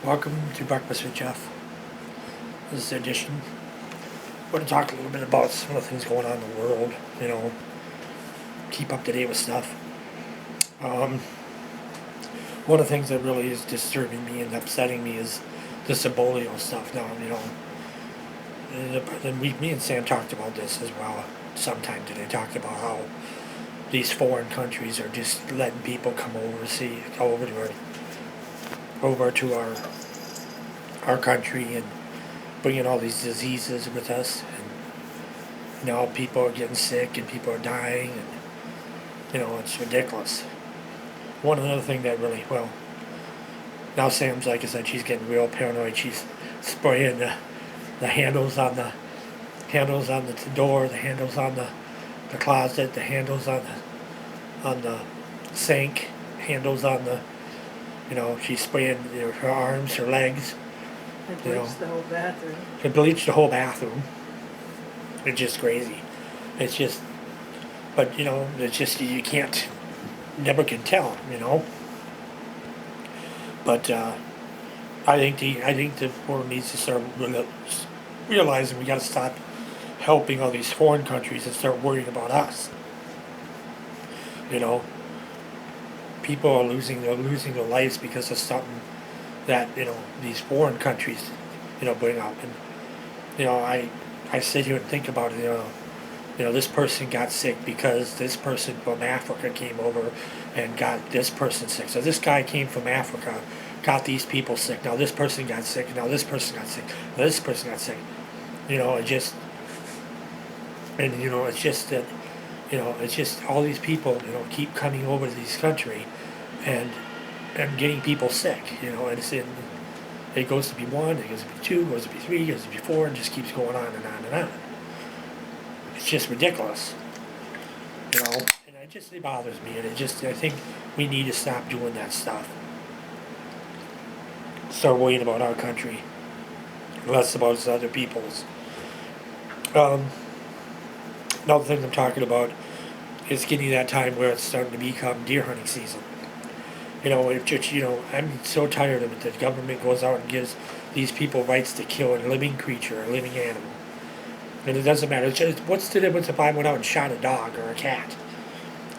Welcome to Breakfast with Jeff. This is edition. I want to talk a little bit about some of the things going on in the world. Keep up to date with stuff. One of the things that really is disturbing me and upsetting me is this Ebola stuff. Now, me and Sam talked about this as well sometime today. Talked about how these foreign countries are just letting people come over to our country and bringing all these diseases with us, and now people are getting sick and people are dying, and it's ridiculous. One other thing that really, now Sam's, like I said, she's getting real paranoid. She's spraying the handles on the door, the handles on the closet, the handles on the sink, handles on the, she's spraying her arms, her legs. It bleached the whole bathroom. It bleached the whole bathroom. It's just crazy. It's just, but it's just, you can't, never can tell, But I think the world needs to start realizing we got to stop helping all these foreign countries and start worrying about us. People are losing their lives because of something that these foreign countries bring up, and I sit here and think about it. This person got sick because this person from Africa came over and got this person sick. So this guy came from Africa, got these people sick. Now this person got sick. Now this person got sick. Now this person got sick. It's just that it's just all these people keep coming over to this country and getting people sick. And it goes to be one, it goes to be two, it goes to be three, it goes to be four, and just keeps going on and on and on. It's just ridiculous. And it bothers me, and I think we need to stop doing that stuff. Start worrying about our country, less about other people's. Another thing I'm talking about is getting that time where it's starting to become deer hunting season. I'm so tired of it that the government goes out and gives these people rights to kill a living creature, a living animal. And it doesn't matter. What's the difference if I went out and shot a dog or a cat?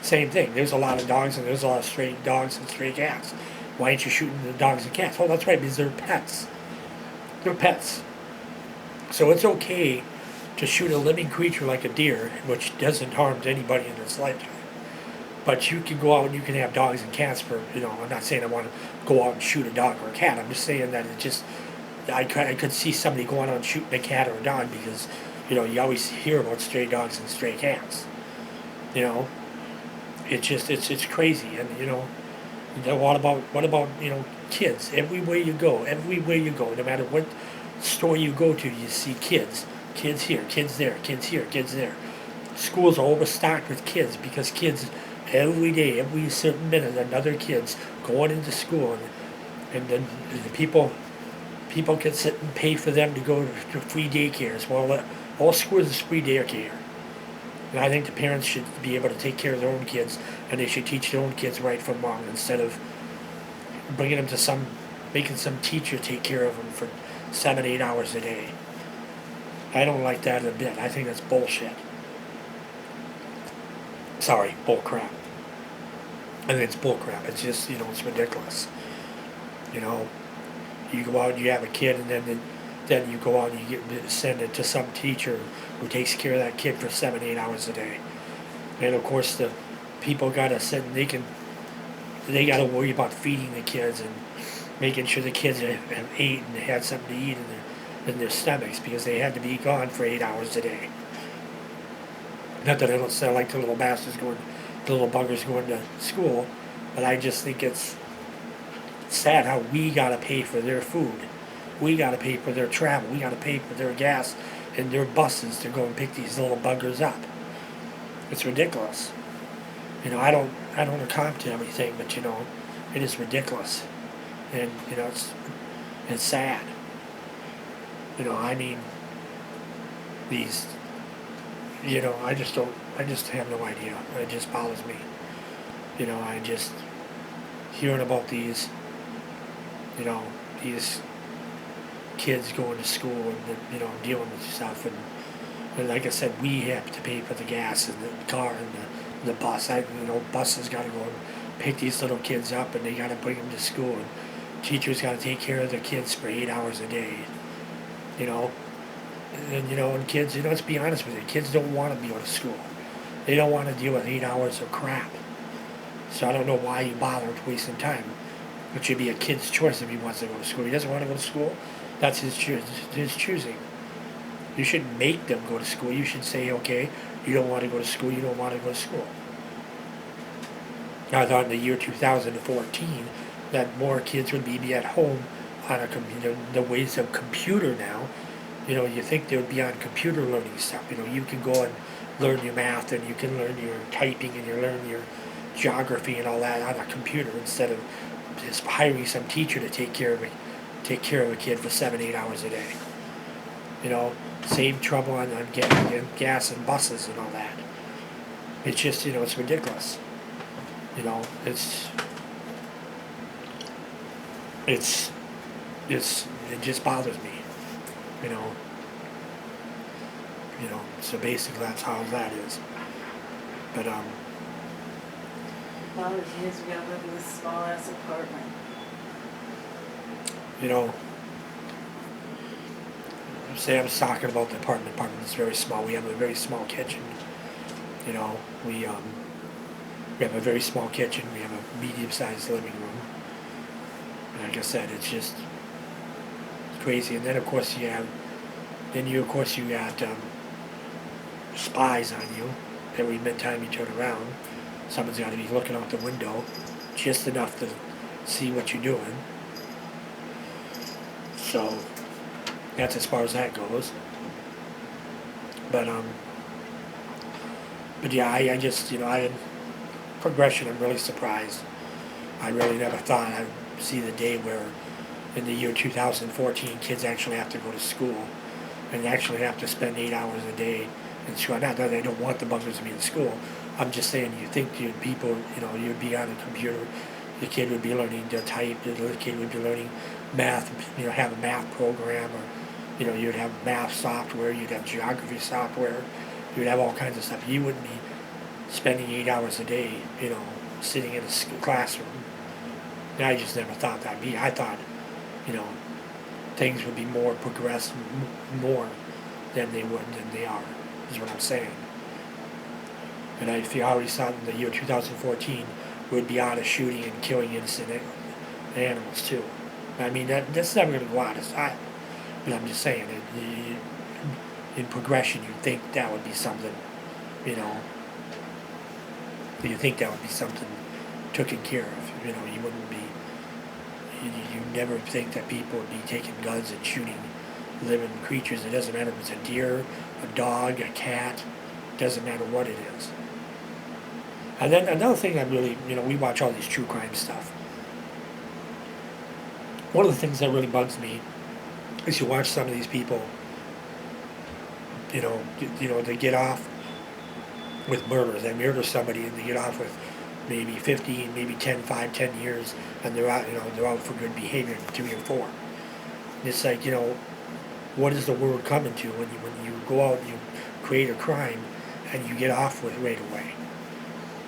Same thing. There's a lot of dogs and there's a lot of stray dogs and stray cats. Why aren't you shooting the dogs and cats? Oh, that's right, because they're pets. They're pets. So it's okay to shoot a living creature like a deer, which doesn't harm to anybody in its lifetime. But you can go out and you can have dogs and cats for, I'm not saying I want to go out and shoot a dog or a cat. I'm just saying that I could see somebody going out and shooting a cat or a dog because, you always hear about stray dogs and stray cats. It's crazy. And, what about, kids? Everywhere you go, no matter what store you go to, you see kids. Kids here, kids there, kids here, kids there. Schools are overstocked with kids because kids, every day, every certain minute, another kid's going into school, and then the people can sit and pay for them to go to free daycares. Well, all schools is free daycare. And I think the parents should be able to take care of their own kids, and they should teach their own kids right from wrong instead of bringing them to making some teacher take care of them for 7-8 hours a day. I don't like that a bit. I think that's bullshit. Sorry, bullcrap. I think it's bullcrap. It's just, it's ridiculous. You go out and you have a kid, and then you go out and you send it to some teacher who takes care of that kid for 7-8 hours a day. And of course, the people gotta sit and they gotta worry about feeding the kids and making sure the kids have ate and had something to eat in their stomachs because they had to be gone for 8 hours a day. Not that I don't sound like the little buggers going to school, but I just think it's sad how we gotta pay for their food. We gotta pay for their travel. We gotta pay for their gas and their buses to go and pick these little buggers up. It's ridiculous. I don't account to everything, but it is ridiculous, and it's sad. These I just have no idea. It just bothers me. I just hearing about these these kids going to school and dealing with stuff, and like I said, we have to pay for the gas and the car and the bus. Buses got to go and pick these little kids up, and they got to bring them to school, and teachers got to take care of their kids for 8 hours a day. You know, and kids, let's be honest with you, kids don't want to be going to school. They don't want to deal with 8 hours of crap. So I don't know why you bother wasting time. It should be a kid's choice if he wants to go to school. He doesn't want to go to school, that's his choosing. You shouldn't make them go to school. You should say, okay, you don't want to go to school, you don't want to go to school. I thought in the year 2014 that more kids would be at home on the ways of computer now. You think they would be on computer learning stuff. You can go and learn your math, and you can learn your typing, and you learn your geography and all that on a computer instead of just hiring some teacher to take care of a kid for 7-8 hours a day. Same trouble on getting gas and buses and all that. It's just it's ridiculous. It just bothers me. So basically that's how that is. But bothers me is we gotta live in this small ass apartment. Sam's talking about the apartment. The apartment is very small. We have a very small kitchen. We have a very small kitchen. We have a medium-sized living room. And like I said, it's just crazy. And then of course you got spies on you every time you turn around. Someone's got to be looking out the window just enough to see what you're doing. So that's as far as that goes. But yeah, I just progression. I'm really surprised. I really never thought I'd see the day where in the year 2014 kids actually have to go to school and actually have to spend 8 hours a day in school. Not that I don't want the buggers to be in school. I'm just saying, you think you'd be on a computer, the kid would be learning to type, the little kid would be learning math, have a math program, or you'd have math software, you'd have geography software, you'd have all kinds of stuff. You wouldn't be spending 8 hours a day, sitting in a classroom. And I just never thought that'd be. I thought, things would be more progressed more than they are, is what I'm saying. And if you already saw in the year 2014, we'd be out of shooting and killing innocent animals too. I mean, that's never going to go out of style. But I'm just saying, in progression, you'd think that would be something, you think that would be something taken care of. You wouldn't be, you never think that people would be taking guns and shooting living creatures. It doesn't matter if it's a deer, a dog, a cat, it doesn't matter what it is. And then another thing I really, we watch all these true crime stuff. One of the things that really bugs me is you watch some of these people, they get off with murders. They murder somebody and they get off with maybe 15, maybe 10 years, and they're out, they're out for good behavior, 3 or 4. And it's like, what is the world coming to when you go out and you create a crime and you get off with it right away?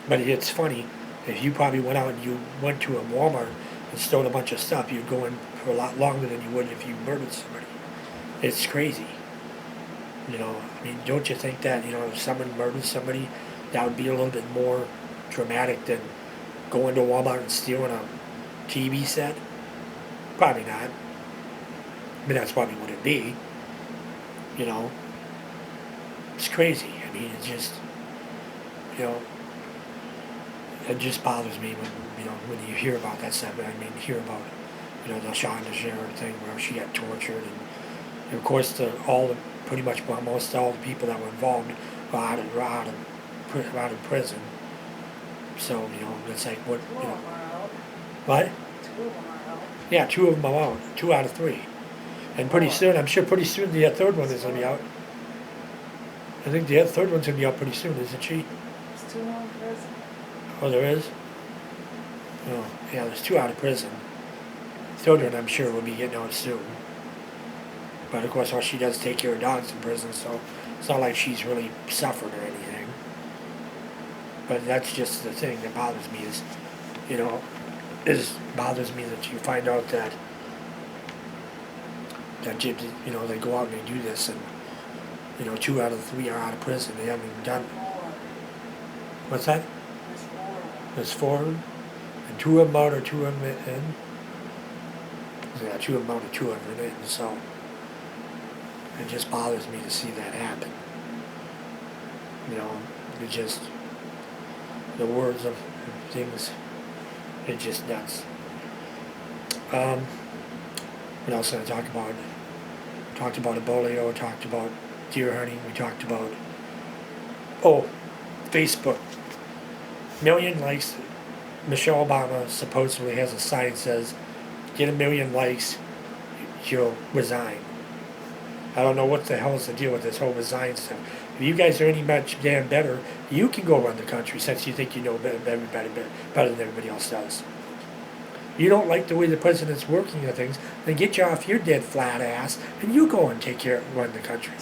But it's funny, if you probably went out and you went to a Walmart and stole a bunch of stuff, you'd go in for a lot longer than you would if you murdered somebody. It's crazy. I mean, don't you think that, if someone murdered somebody, that would be a little bit more dramatic than going to Walmart and stealing a TV set? Probably not. But that's probably what it'd be. It's crazy. I mean, it's just, it just bothers me when you hear about that stuff. I mean, hear about, the Shonda Rhimes thing where she got tortured, and of course pretty much almost all the people that were involved were out of prison. So it's like what what? 2 of them are out. Yeah, 2 of them are out. 2 out of 3, and pretty soon, I'm sure pretty soon the third one is going to be out. I think the third one's going to be out pretty soon, isn't she? There's 2 more in prison. Oh, there is? Oh, yeah, there's 2 out of prison. children, I'm sure, will be getting out soon. But of course, all she does is take care of dogs in prison, so it's not like she's really suffered or anything. But that's just the thing that bothers me is, you know, bothers me that you find out that you know, they go out and they do this, and you know, 2 out of 3 are out of prison. They haven't even done. What's that? There's 4 of them, and 2 of them out or 2 of them in. Yeah, 2 of them out or 2 of them in. So it just bothers me to see that happen. You know, it just the words of things. It's just nuts. What else did I talk about? Talked about Ebola, talked about deer hunting, we talked about, Facebook. Million likes. Michelle Obama supposedly has a sign that says, get 1 million likes, you'll resign. I don't know what the hell is the deal with this whole resign stuff. If you guys are any much damn better, you can go run the country since you think you know everybody better than everybody else does. You don't like the way the president's working at things, then get you off your dead flat ass and you go and run the country.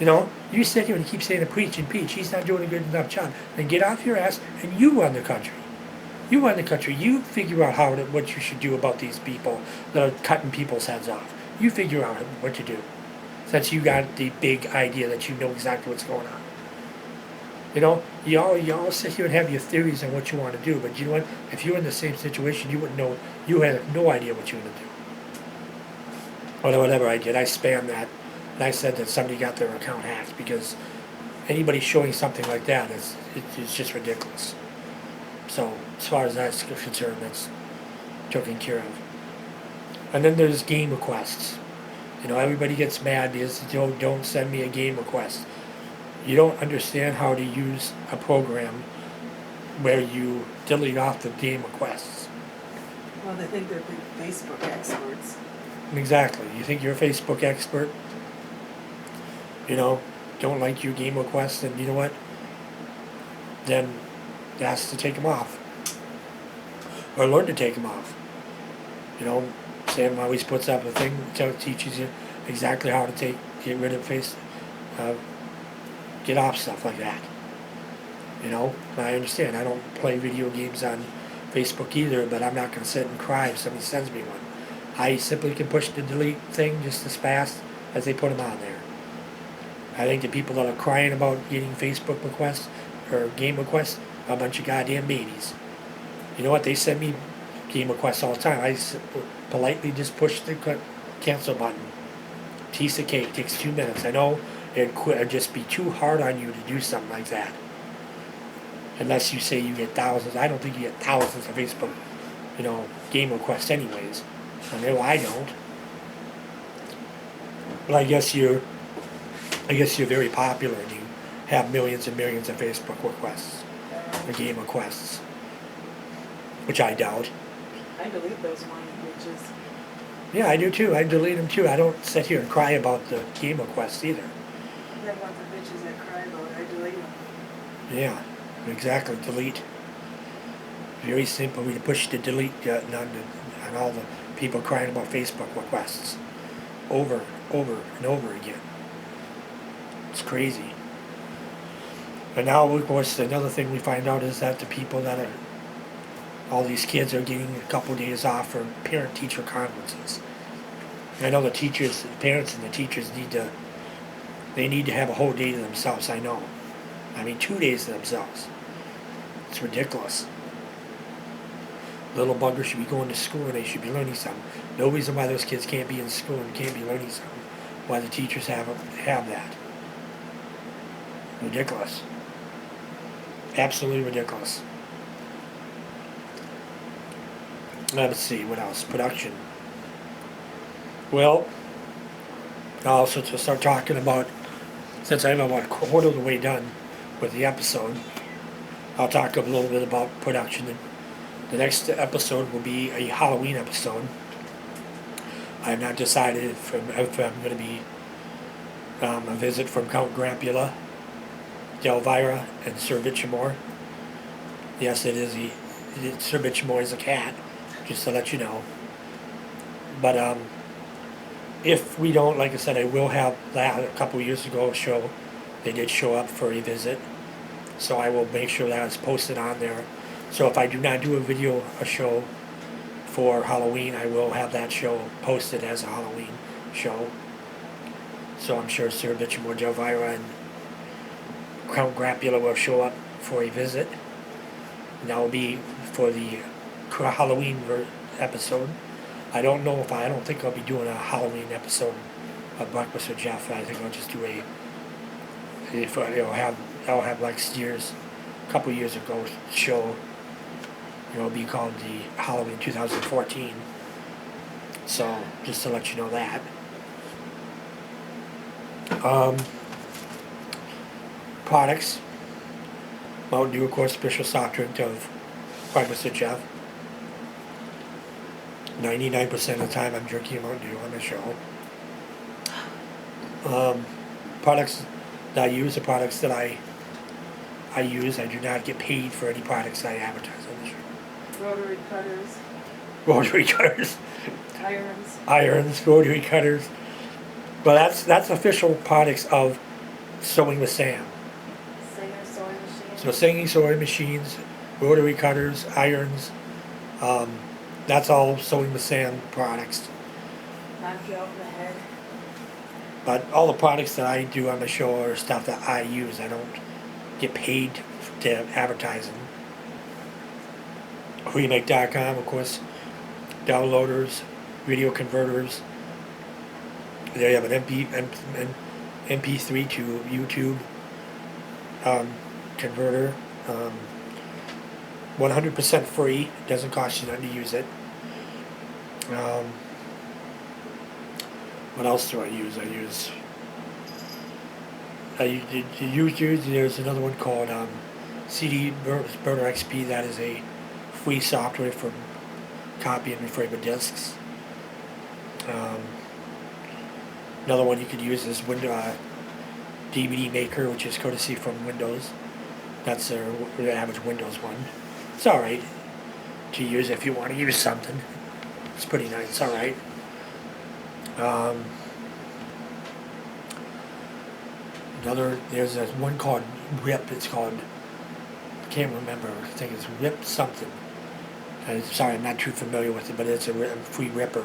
You know, you sit here and keep saying to preach and preach. He's not doing a good enough job. Then get off your ass and you run the country. You run the country. You figure out what you should do about these people that are cutting people's heads off. You figure out what to do. Since you got the big idea that you know exactly what's going on. You know, you all sit here and have your theories on what you want to do, but you know what? If you're in the same situation, you wouldn't know. You have no idea what you're going to do. Or whatever I did, I spammed that, and I said that somebody got their account hacked because anybody showing something like that it's just ridiculous. So as far as that's concerned, that's taken care of. And then there's game requests. You know, everybody gets mad because don't send me a game request. You don't understand how to use a program where you delete off the game requests. Well, they think they're big Facebook experts. Exactly. You think you're a Facebook expert? You know, don't like your game requests, and you know what? Then ask to take them off. Or learn to take them off. You know, Sam always puts up a thing that teaches you exactly how to get rid of get off stuff like that. You know, I understand. I don't play video games on Facebook either, but I'm not going to sit and cry if somebody sends me one. I simply can push the delete thing just as fast as they put them on there. I think the people that are crying about getting Facebook requests or game requests are a bunch of goddamn babies. You know what? They send me game requests all the time. I politely just push the cancel button. Piece of cake. Takes 2 minutes. I know it'd just be too hard on you to do something like that. Unless you say you get thousands. I don't think you get thousands of Facebook, game requests anyways. I know I don't. But I guess you're very popular and you have millions and millions of Facebook requests or game requests, which I doubt. I delete those whiny bitches. Yeah, I do too. I delete them too. I don't sit here and cry about the game requests either. They're about the bitches that cry about it. I delete them. Yeah, exactly. Delete. Very simple. We push the delete button on all the people crying about Facebook requests over and over again. It's crazy. But now, of course, another thing we find out is that the people all these kids are getting a couple of days off for parent-teacher conferences. I know the parents and the teachers need to have a whole day to themselves, I know. 2 days to themselves. It's ridiculous. Little buggers should be going to school and they should be learning something. No reason why those kids can't be in school and can't be learning something. Why the teachers have that. Ridiculous. Absolutely ridiculous. Let's see, what else? Production. Well, also to start talking about, since I'm about a quarter of the way done with the episode, I'll talk a little bit about production. The next episode will be a Halloween episode. I have not decided if I'm going to be a visit from Count Grampula, Delvira, and Sir Bitchamore. Yes, Sir Bitchamore is a cat. just to let you know. But if we don't, like I said, I will have that a couple years ago show. They did show up for a visit, so I will make sure that it's posted on there. So if I do not do a show for Halloween, I will have that show posted as a Halloween show. So I'm sure Sir Bichimore Delvira and Count Grapula will show up for a visit. And that will be for the Halloween episode. I don't think I'll be doing a Halloween episode of Breakfast with Jeff. I think I'll just do I'll have like Steers a couple years ago show. It'll be called the Halloween 2014. So just to let you know that. Products. Mountain Dew, of course, special soft drink of Breakfast with Jeff. 99% of the time I'm drinking Mountain Dew on the show. Products that I use are products that I use. I do not get paid for any products I advertise on the show. Rotary cutters, Rotary cutters, irons, rotary cutters. Well, that's official products of Sewing with Sam. Singer sewing machine. So singing sewing machines, rotary cutters, irons, that's all Sewing with Sam products. Knock you over the head. But all the products that I do on the show are stuff that I use. I don't get paid to advertise them. Remake.com, of course, downloaders, video converters. There you have an MP3 to YouTube converter. 100% free. Doesn't cost you nothing to use it. What else do I use? There's another one called CD Burner XP. That is a free software for copying and framing discs. Another one you could use is DVD Maker, which is courtesy from Windows. That's the average Windows one. It's alright to use if you want to use something. It's pretty nice. It's alright. There's one called RIP. It's called, I can't remember. I think it's RIP something. Sorry, I'm not too familiar with it, but it's a free ripper.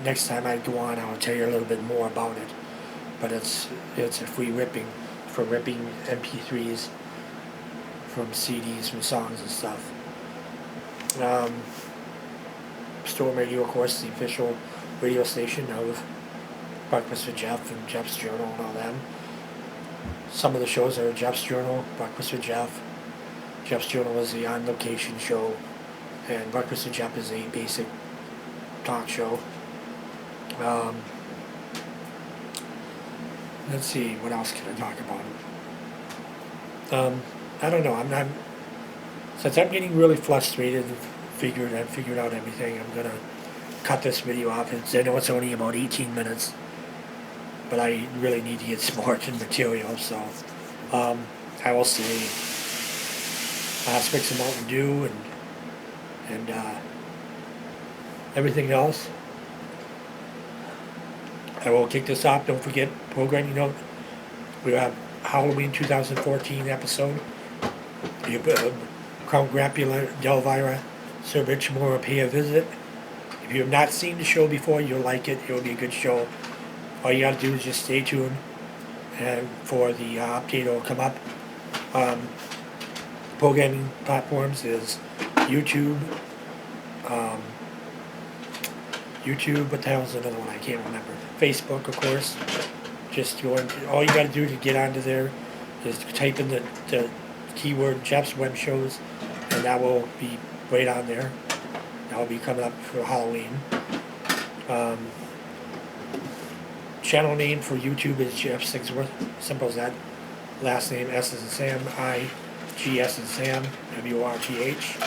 Next time I go on, I'll tell you a little bit more about it. But it's a free ripping for ripping MP3s from CDs, from songs and stuff. Storm Radio, of course, the official radio station of Breakfast with Jeff and Jeff's Journal and all them. Some of the shows are Jeff's Journal, Breakfast with Jeff. Jeff's Journal is the on-location show, and Breakfast with Jeff is a basic talk show. Let's see, what else can I talk about? I don't know. Since I'm getting really frustrated and I've figured out everything, I'm gonna cut this video off. I know it's only about 18 minutes, but I really need to get some more material. So I will say aspects of Mountain Dew and everything else. I will kick this off. Don't forget, programming note. We have Halloween 2014 episode. Count Grapula, Delvira, Sir Bichimore will pay a visit. If you have not seen the show before, you'll like it. It'll be a good show. All you gotta do is just stay tuned, and for the update will come up. Programming platforms is YouTube. What the hell is another one? I can't remember. Facebook, of course. Just all you gotta do to get onto there is type in the keyword Jeff's Web Shows, and that will be right on there. That will be coming up for Halloween. Channel name for YouTube is Jeff Sigsworth. Simple as that. Last name S as in Sam, I-G-S as in Sam, W-R-T-H.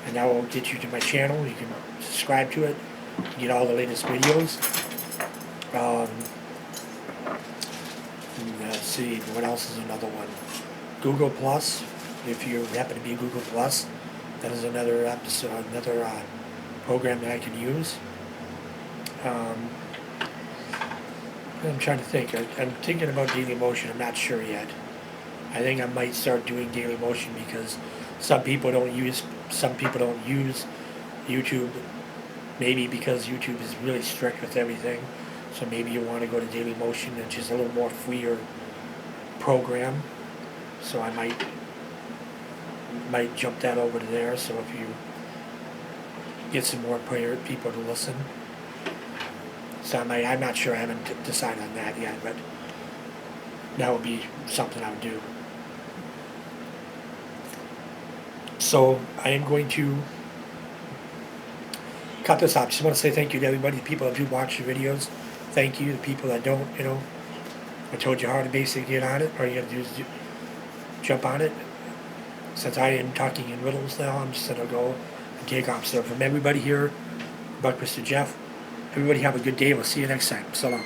And that will get you to my channel. You can subscribe to it, get all the latest videos. Let's see, what else is another one? Google Plus, if you happen to be Google Plus, That is another episode, another program that I can use. Um, I'm trying to think. I'm thinking about Daily Motion. I'm not sure yet. I think I might start doing Daily Motion because some people don't use YouTube. Maybe because YouTube is really strict with everything. So maybe you want to go to Daily Motion, which is a little more freer program. So I might jump that over to there. So if you get some more people to listen. So I'm not sure. I haven't decided on that yet, but that would be something I would do. So I am going to cut this off. Just want to say thank you to everybody, the people that do watch the videos. Thank you. The people that don't, I told you how to basically get on it. All you got to do is jump on it. Since I am talking in riddles now, I'm just going to go and take off. So from everybody here, Buckminster Jeff, everybody have a good day. We'll see you next time. So long.